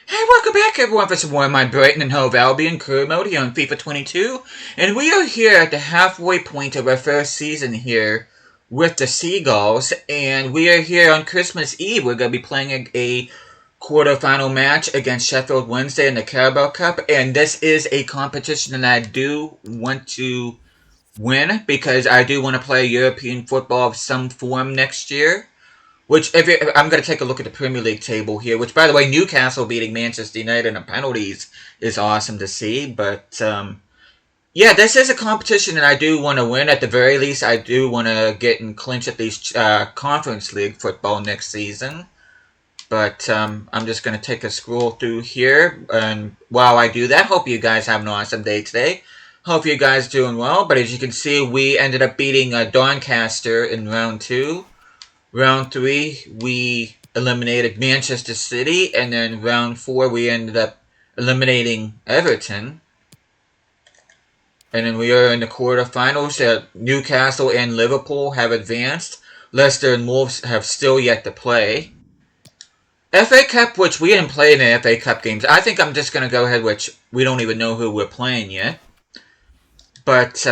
Hey, welcome back everyone for some more of my Brighton Hove Albion career mode here on FIFA 22. And we are here at the halfway point of our first season here with the Seagulls. And we are here on Christmas Eve. We're going to be playing a quarterfinal match against Sheffield Wednesday in the Carabao Cup. And this is a competition that I do want to win because I do want to play European football of some form next year. Which, I'm going to take a look at the Premier League table here, which, by the way, Newcastle beating Manchester United in penalties is awesome to see. But, yeah, this is a competition that I do want to win. At the very least, I do want to get and clinch at least Conference League football next season. But I'm just going to take a scroll through here. And while I do that, hope you guys have an awesome day today. Hope you guys doing well. But as you can see, we ended up beating Doncaster in round 2. Round 3, we eliminated Manchester City, and then round 4, we ended up eliminating Everton. And then we are in the quarterfinals. Newcastle and Liverpool have advanced. Leicester and Wolves have still yet to play. FA Cup, which we didn't play in the FA Cup games. I think I'm just going to go ahead, which we don't even know who we're playing yet. But,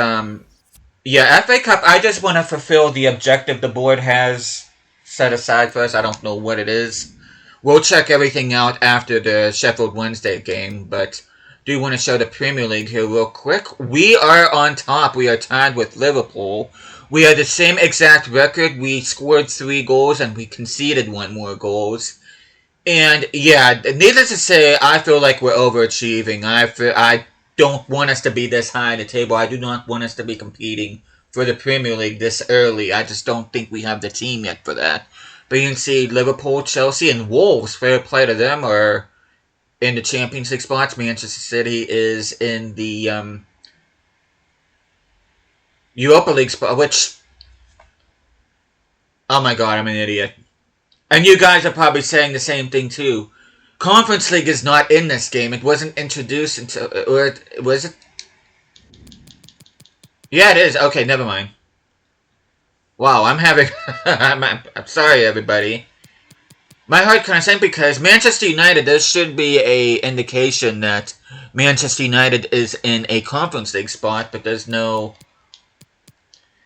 yeah, FA Cup, I just want to fulfill the objective the board has set aside for us. I don't know what it is. We'll check everything out after the Sheffield Wednesday game, but do want to show the Premier League here real quick. We are on top. We are tied with Liverpool. We have the same exact record. We scored 3 goals and we conceded 1 more goals. And yeah, needless to say, I feel like we're overachieving. I don't want us to be this high in the table. I do not want us to be competing for the Premier League this early. I just don't think we have the team yet for that. But you can see Liverpool, Chelsea, and Wolves, fair play to them, are in the Champions League spots. Manchester City is in the Europa League spot, which, oh my god, I'm an idiot. And you guys are probably saying the same thing too. Conference League is not in this game. It wasn't introduced until, or was it? Yeah, it is. Okay, never mind. Wow, I'm having... I'm sorry, everybody. My heart kind of sank because Manchester United, there should be a indication that Manchester United is in a Conference League spot, but there's no...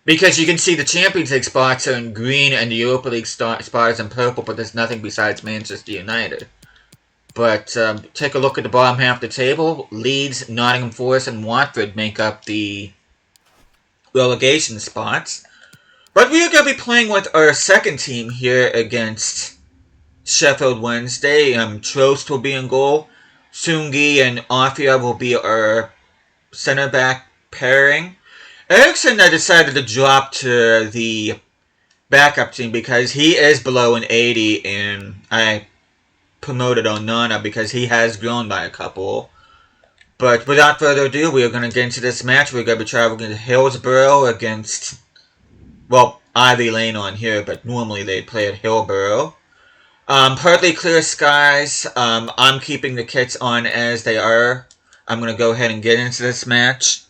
Because you can see the Champions League spots are in green and the Europa League spot is in purple, but there's nothing besides Manchester United. But take a look at the bottom half of the table. Leeds, Nottingham Forest, and Watford make up the relegation spots. But we are going to be playing with our second team here against Sheffield Wednesday. Trost will be in goal. Sungi and Afia will be our center back pairing. Eriksson, I decided to drop to the backup team because he is below an 80, and I promoted Onana because he has grown by a couple. But without further ado, we are going to get into this match. We're going to be traveling to Hillsborough against, well, Ivy Lane on here, but normally they play at Hillsborough. Partly clear skies. I'm keeping the kits on as they are. I'm going to go ahead and get into this match.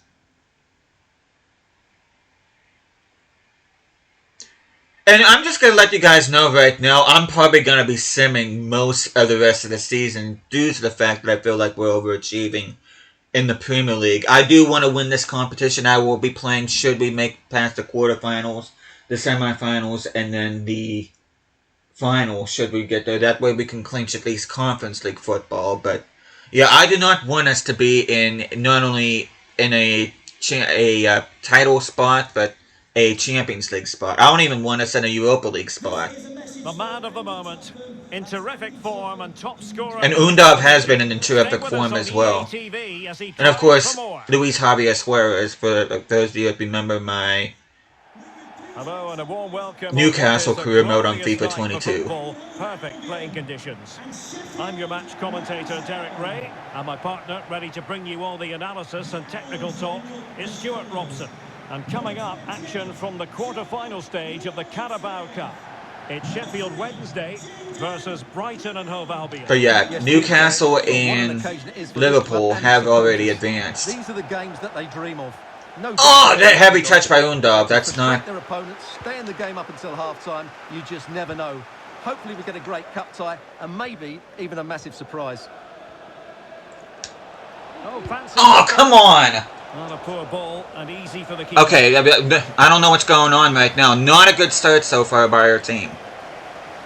And I'm just going to let you guys know right now, I'm probably going to be simming most of the rest of the season due to the fact that I feel like we're overachieving in the Premier League. I do want to win this competition. I will be playing should we make past the quarterfinals, the semifinals, and then the final should we get there. That way we can clinch at least Conference League football. But yeah, I do not want us to be in not only in a title spot, but a Champions League spot. I don't even want us in a Europa League spot. The man of the moment, in terrific form and top scorer. And Undav has been in terrific form as well. And of course, Luis Javier Suarez, for those of you that remember my Newcastle career mode on FIFA 22. Perfect playing conditions. I'm your match commentator, Derek Ray, and my partner, ready to bring you all the analysis and technical talk, is Stuart Robson. And coming up, action from the quarter-final stage of the Carabao Cup. It's Sheffield Wednesday versus Brighton and Hove Albion. But yeah, Newcastle and Liverpool have already advanced. These are the games that they dream of. Oh, that heavy touch by Undav. That's not... Their opponents, stay in the game up until half-time. You just never know. Hopefully we get a great cup tie and maybe even a massive surprise. Oh, fancy Oh, movement. come on! Not a poor ball and easy for the keeper. Okay, I don't know what's going on right now. Not a good start so far by our team.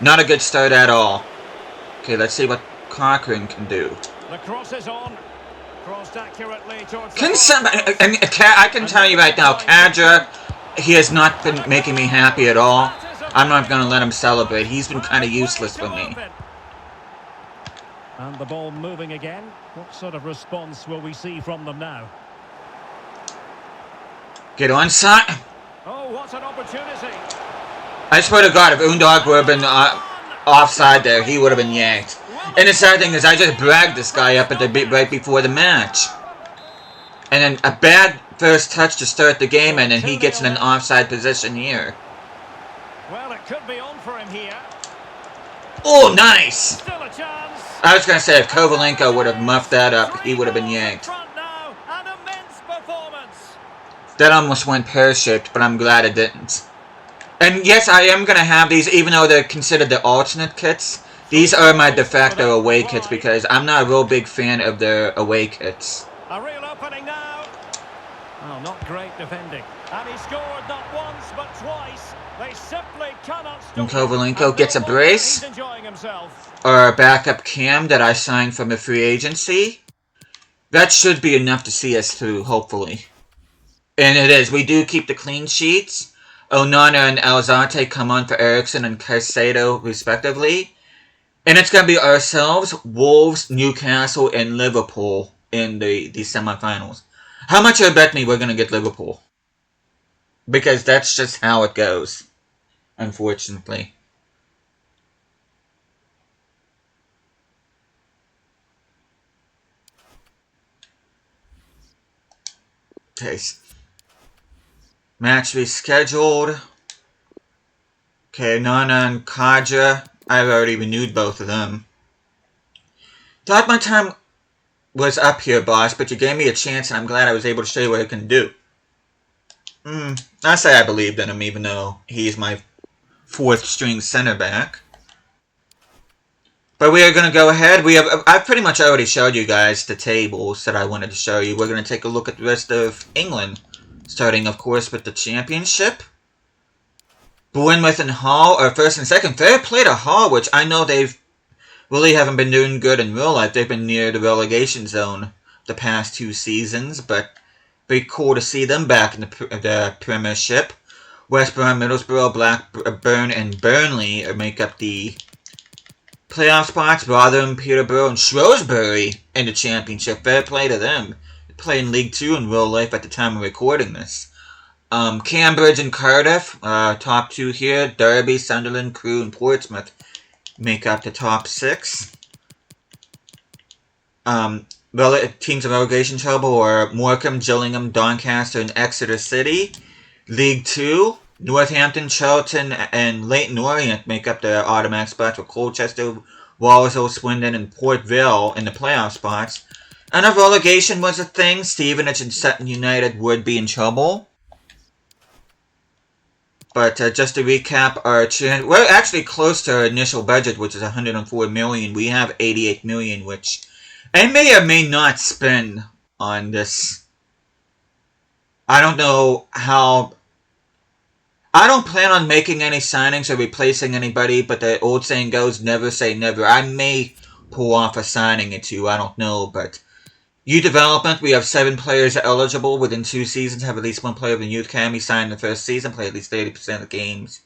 Not a good start at all. Okay, let's see what Cochran can do. The cross is on. Crossed accurately towards the Can far somebody... post. I can And tell you nobody right now, trying to Kadra, shoot. he has not And been a making me goal! happy at all. That is a I'm not very going to let him good celebrate. start. He's been kind Fair of play useless to for me. open. And the ball moving again. What sort of response will we see from them now? Get on, son. Oh, what an opportunity. I swear to God, if Undog would have been offside there, he would have been yanked. And the sad thing is, I just bragged this guy up at the right before the match. And then a bad first touch to start the game, and then he gets in an offside position here. Well, it could be on for him here. Oh, nice! Still a chance. I was going to say, if Kovalenko would have muffed that up, he would have been 3 goals in yanked. front now. An immense performance. That almost went pear-shaped, but I'm glad it didn't. And yes, I am going to have these, even though they're considered the alternate kits. These 3 are my de goals facto without away kits, reply. because I'm not a real big fan of their away kits. A real opening now. Oh, not great defending. And he scored not once but twice. They simply cannot And stop him. Kovalenko And gets no a wonder he's brace. enjoying himself. Or a backup cam that I signed from a free agency. That should be enough to see us through, hopefully. And it is. We do keep the clean sheets. Onana and Alzate come on for Eriksson and Caicedo, respectively. And it's going to be ourselves, Wolves, Newcastle, and Liverpool in the semifinals. How much I bet me we're going to get Liverpool? Because that's just how it goes, unfortunately. Okay. Match rescheduled. Okay, Nana and Kaja. I've already renewed both of them. Thought my time was up here, boss, but you gave me a chance, and I'm glad I was able to show you what I can do. I say I believed in him, even though he's my fourth-string center back. But we are going to go ahead. I've pretty much already showed you guys the tables that I wanted to show you. We're going to take a look at the rest of England, starting, of course, with the Championship. Bournemouth and Hull are first and second. Fair play to Hull, which I know they've really haven't been doing good in real life. They've been near the relegation zone the past 2 seasons, but be cool to see them back in the Premiership. West Brom, Middlesbrough, Blackburn, and Burnley make up the playoff spots. Rotherham, Peterborough, and Shrewsbury in the Championship. Fair play to them. They play in League 2 in real life at the time of recording this. Cambridge and Cardiff, top 2 here. Derby, Sunderland, Crewe, and Portsmouth make up the top 6. Teams of relegation trouble are Morecambe, Gillingham, Doncaster, and Exeter City. League 2, Northampton, Charlton, and Leyton Orient make up the automatic spots, with Colchester, Walsall, Swindon, and Port Vale in the playoff spots. And if relegation was a thing, Stevenage and Sutton United would be in trouble. But just to recap, we're actually close to our initial budget, which is $104 million. We have $88 million, which I may or may not spend on this. I don't know how. I don't plan on making any signings or replacing anybody, but the old saying goes, never say never. I may pull off a signing or two, I don't know, but youth development, we have 7 players eligible within 2 seasons, have at least 1 player of the youth academy signed in the first season, play at least 30% of the games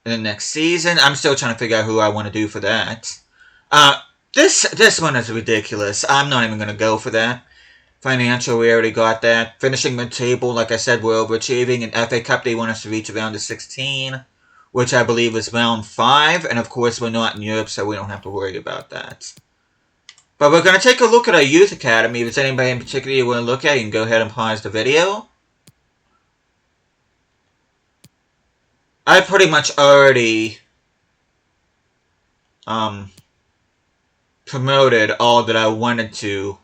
in the next season. I'm still trying to figure out who I want to do for that. This one is ridiculous. I'm not even going to go for that. Financial, we already got that. Finishing mid-table, like I said, we're overachieving. In FA Cup, they want us to reach round of 16, which I believe is round 5. And of course, we're not in Europe, so we don't have to worry about that. But we're going to take a look at our youth academy. If there's anybody in particular you want to look at, you can go ahead and pause the video. I pretty much already promoted all that I wanted to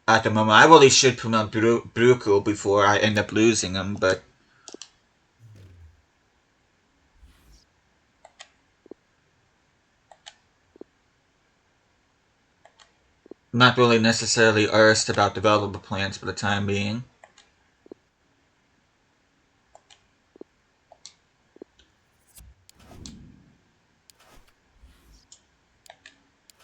at the moment. I really should promote Brukel before I end up losing him, but not really necessarily asked about developer plans for the time being.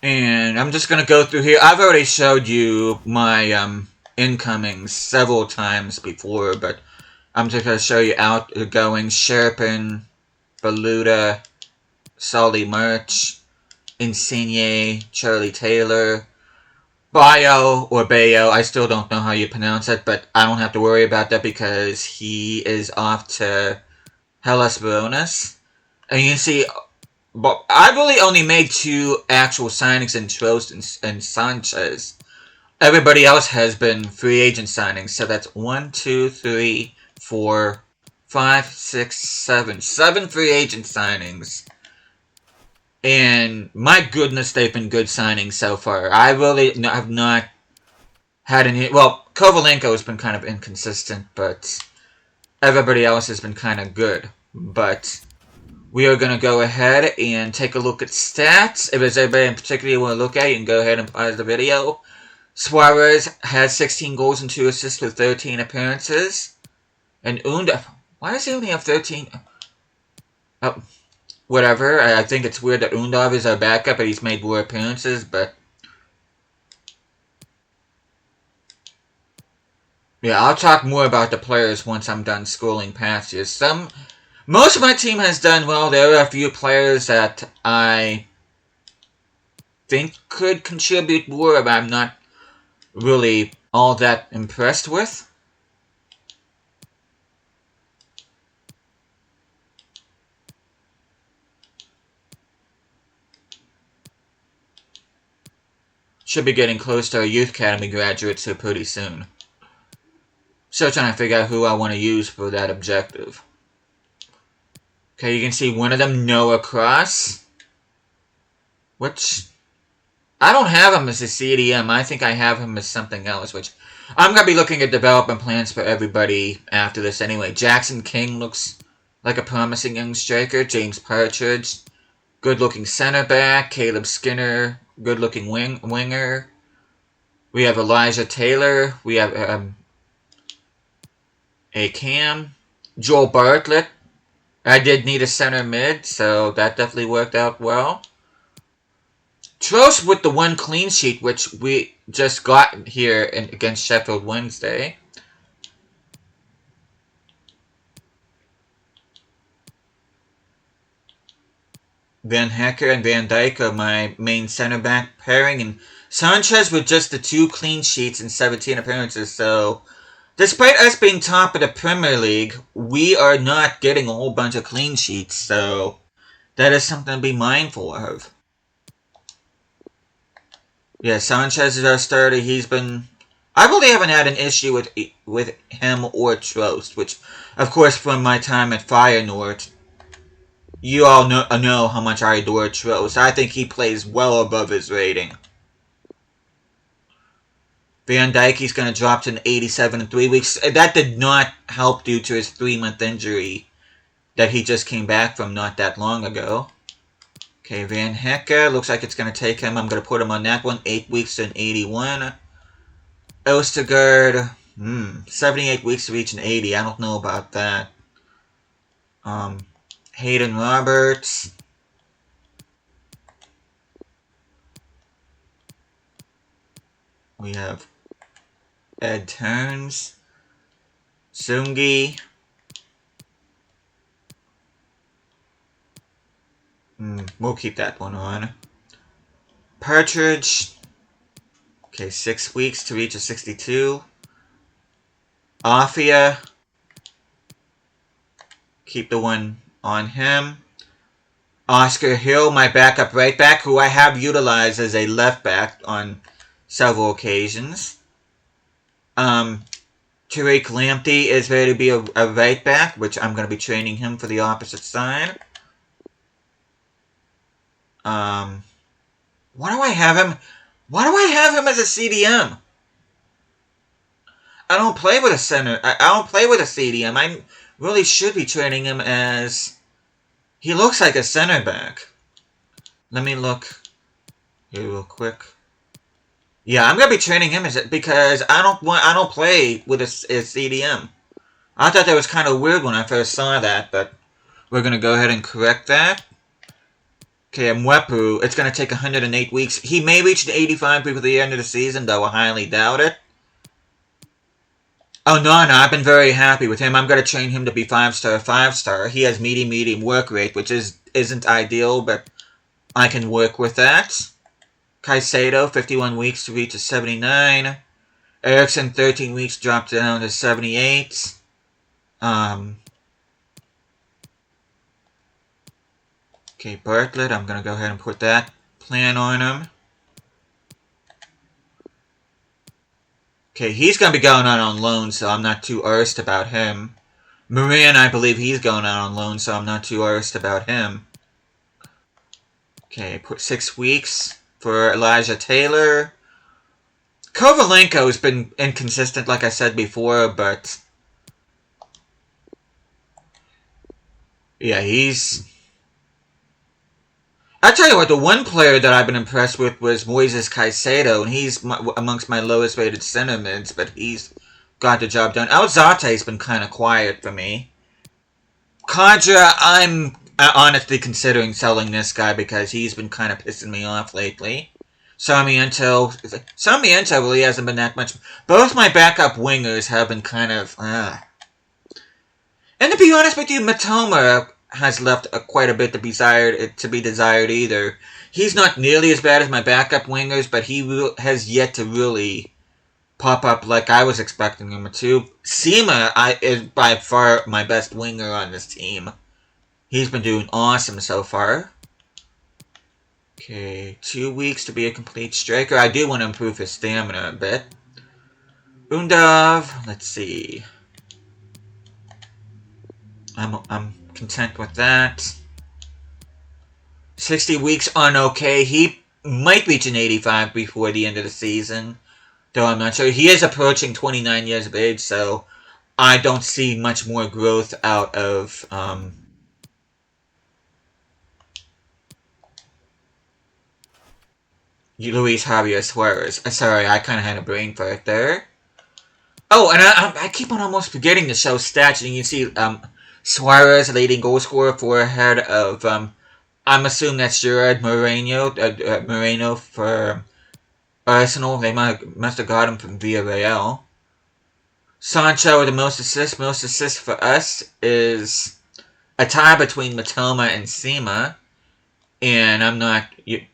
And I'm just going to go through here. I've already showed you my incomings several times before, but I'm just going to show you outgoings. Sherpin, Baluta, Solly Murch, Insigne, Charlie Taylor, Bayo or Bayo. I still don't know how you pronounce it, but I don't have to worry about that because he is off to Hellas Veronas. And you can see, but I really only made 2 actual signings in Trost and Sanchez. Everybody else has been free agent signings. So that's 1, 2, 3, 4, 5, 6, 7. 7 free agent signings. And my goodness, they've been good signings so far. I really have not had any. Well, Kovalenko has been kind of inconsistent, but everybody else has been kind of good. But we are going to go ahead and take a look at stats. If there's anybody in particular you want to look at, you can go ahead and pause the video. Suarez has 16 goals and 2 assists with 13 appearances. And Unda, why does he only have 13? Oh, whatever. I think it's weird that Undov is our backup, but he's made more appearances, but yeah, I'll talk more about the players once I'm done scrolling past you. Most of my team has done well. There are a few players that I think could contribute more, but I'm not really all that impressed with. Should be getting close to our Youth Academy graduates here pretty soon. Still trying to figure out who I want to use for that objective. Okay, you can see one of them, Noah Cross. Which, I don't have him as a CDM. I think I have him as something else, which I'm going to be looking at development plans for everybody after this anyway. Jackson King looks like a promising young striker. James Partridge, good-looking center back. Caleb Skinner, good-looking winger. We have Elijah Taylor. We have a Cam. Joel Bartlett. I did need a center mid, so that definitely worked out well. Trost with the 1 clean sheet, which we just got here against Sheffield Wednesday. Van Hecker and Van Dijk are my main center back pairing, and Sanchez with just the 2 clean sheets and 17 appearances, so despite us being top of the Premier League, we are not getting a whole bunch of clean sheets, so that is something to be mindful of. Yeah, Sanchez is our starter. He's been... I really haven't had an issue with him or Trost, which, of course, from my time at Feyenoord, you all know how much I adore Trost. I think he plays well above his rating. Van Dijk, he's going to drop to an 87 in 3 weeks. That did not help due to his 3-month injury that he just came back from not that long ago. Okay, Van Hecker, looks like it's going to take him. I'm going to put him on that one, 8 weeks to an 81. Ostergaard, 78 weeks to reach an 80. I don't know about that. Hayden Roberts. We have Ed Turns. Zungi. We'll keep that one on. Partridge. Okay, 6 weeks to reach a 62. Afia. Keep the one on him. Oscar Hill, my backup right back, who I have utilized as a left back on several occasions. Tariq Lamptey is ready to be a right back, which I'm going to be training him for the opposite side. Why do I have him? Why do I have him as a CDM? I don't play with a center. I don't play with a CDM. I really should be training him as... He looks like a center back. Let me look here real quick. Yeah, I'm gonna be training him because I don't play with a CDM. I thought that was kind of weird when I first saw that, but we're gonna go ahead and correct that. Okay, Mwepu, it's gonna take 108 weeks. He may reach the 85 before the end of the season, though I highly doubt it. Oh no, I've been very happy with him. I'm gonna train him to be 5-star. He has medium work rate, which isn't ideal, but I can work with that. Caicedo, 51 weeks to reach a 79. Ericsson, 13 weeks, dropped down to 78. Okay, Bartlett, I'm going to go ahead and put that plan on him. Okay, he's going to be going out on loan, so I'm not too arsed about him. Moran, I believe he's going out on loan, so I'm not too arsed about him. Okay, put 6 weeks for Elijah Taylor. Kovalenko's been inconsistent, like I said before, but yeah, I tell you what, the one player that I've been impressed with was Moises Caicedo, and he's amongst my lowest rated center mids, but he's got the job done. Alzate's been kind of quiet for me. Kadra, I'm honestly considering selling this guy because he's been kind of pissing me off lately. Sarmiento really hasn't been that much. Both my backup wingers have been kind of, And to be honest with you, Matoma has left quite a bit to be desired either. He's not nearly as bad as my backup wingers, but he has yet to really pop up like I was expecting him to. Sema is by far my best winger on this team. He's been doing awesome so far. Okay, 2 weeks to be a complete striker. I do want to improve his stamina a bit. Undav, let's see. I'm content with that. 60 weeks on okay. He might reach an 85 before the end of the season, though I'm not sure. He is approaching 29 years of age, so I don't see much more growth out of Luis Javier Suarez. Sorry, I kind of had a brain fart there. Oh, and I keep on almost forgetting to show stats, and you see Suarez, leading goal scorer, for ahead of I'm assuming that's Gerard Moreno for Arsenal. They must have got him from Villarreal. Sancho with the most assists. Most assists for us is a tie between Matoma and Sema. And I'm not...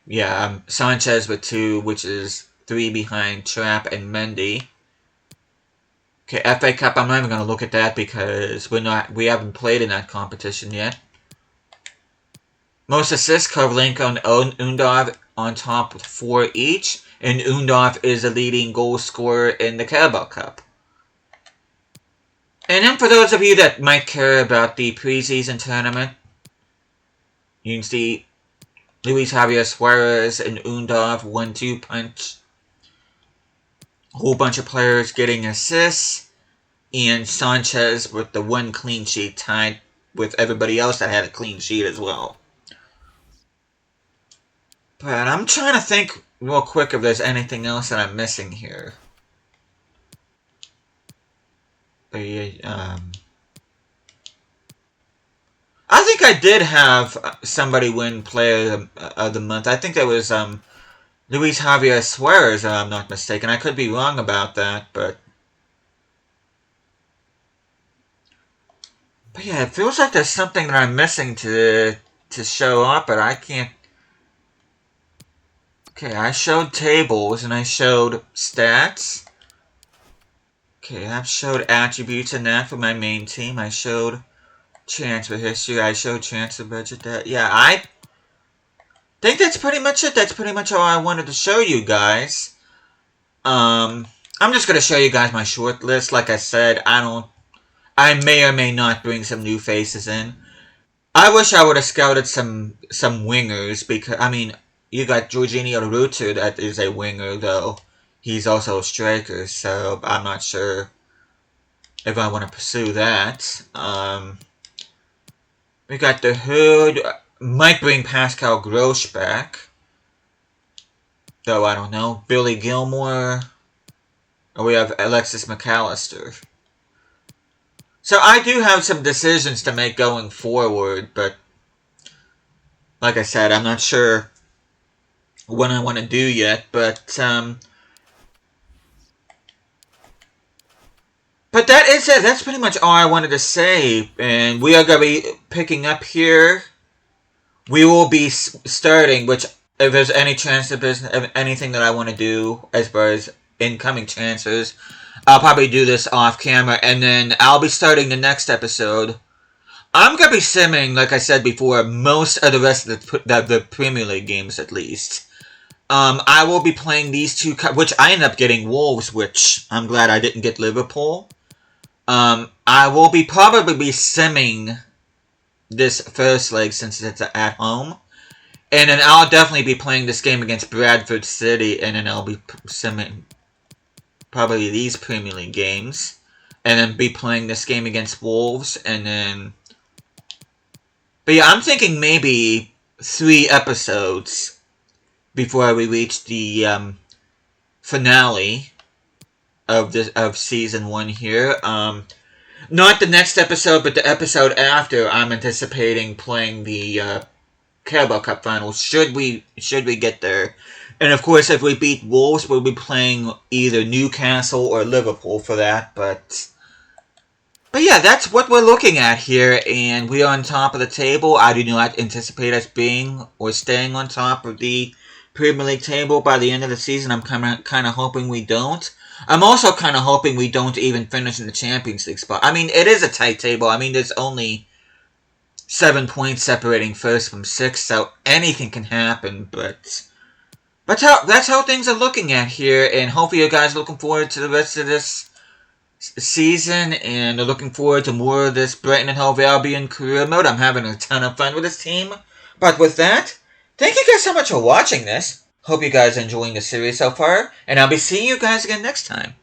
Yeah, Sanchez with 2, which is 3 behind Trapp and Mendy. Okay, FA Cup, I'm not even going to look at that because we haven't played in that competition yet. Most assists, Kovalenko and Undav on top with 4 each. And Undav is the leading goal scorer in the Carabao Cup. And then for those of you that might care about the preseason tournament, you can see Luis Javier Suarez and Undav 1-2 punch. A whole bunch of players getting assists. And Sanchez with the 1 clean sheet tied with everybody else that had a clean sheet as well. But I'm trying to think real quick if there's anything else that I'm missing here. I think I did have somebody win Player of the Month. I think that was Luis Javier Suarez, if I'm not mistaken. I could be wrong about that, but yeah, it feels like there's something that I'm missing to show up, but I can't. Okay, I showed tables and I showed stats. Okay, I've showed attributes and that for my main team. I showed transfer history. I showed transfer budget. Yeah, I think that's pretty much it. That's pretty much all I wanted to show you guys. I'm just gonna show you guys my short list. Like I said, I may or may not bring some new faces in. I wish I would have scouted some wingers because I mean you got Jorginho Rutter that is a winger though. He's also a striker, so I'm not sure if I want to pursue that. We got the Hood. Might bring Pascal Grosch back. though, I don't know, Billy Gilmore, or we have Alexis McAllister. So I do have some decisions to make going forward, but like I said, I'm not sure what I want to do yet, but that is it. That's pretty much all I wanted to say, and we are going to be picking up here. We will be starting, which if there's any chance of anything that I want to do as far as incoming transfers, I'll probably do this off camera, and then I'll be starting the next episode. I'm going to be simming, like I said before, most of the rest of the Premier League games at least. I will be playing these two, which I ended up getting Wolves, which I'm glad I didn't get Liverpool. I will probably be simming this first leg since it's at home. And then I'll definitely be playing this game against Bradford City, and then I'll be simming probably these Premier League games. And then be playing this game against Wolves, and then... But yeah, I'm thinking maybe 3 episodes before we reach the finale of season 1 here. Not the next episode, but the episode after. I'm anticipating playing the Carabao Cup finals. Should we get there? And of course, if we beat Wolves, we'll be playing either Newcastle or Liverpool for that. But yeah, that's what we're looking at here, and we are on top of the table. I do not anticipate us being or staying on top of the Premier League table by the end of the season. I'm kind of hoping we don't. I'm also kind of hoping we don't even finish in the Champions League spot. I mean, it is a tight table. I mean, there's only 7 points separating first from 6, so anything can happen, but that's how things are looking at here, and hopefully you guys are looking forward to the rest of this season, and are looking forward to more of this Brighton and Hove Albion career mode. I'm having a ton of fun with this team. But with that, thank you guys so much for watching this. Hope you guys are enjoying the series so far, and I'll be seeing you guys again next time.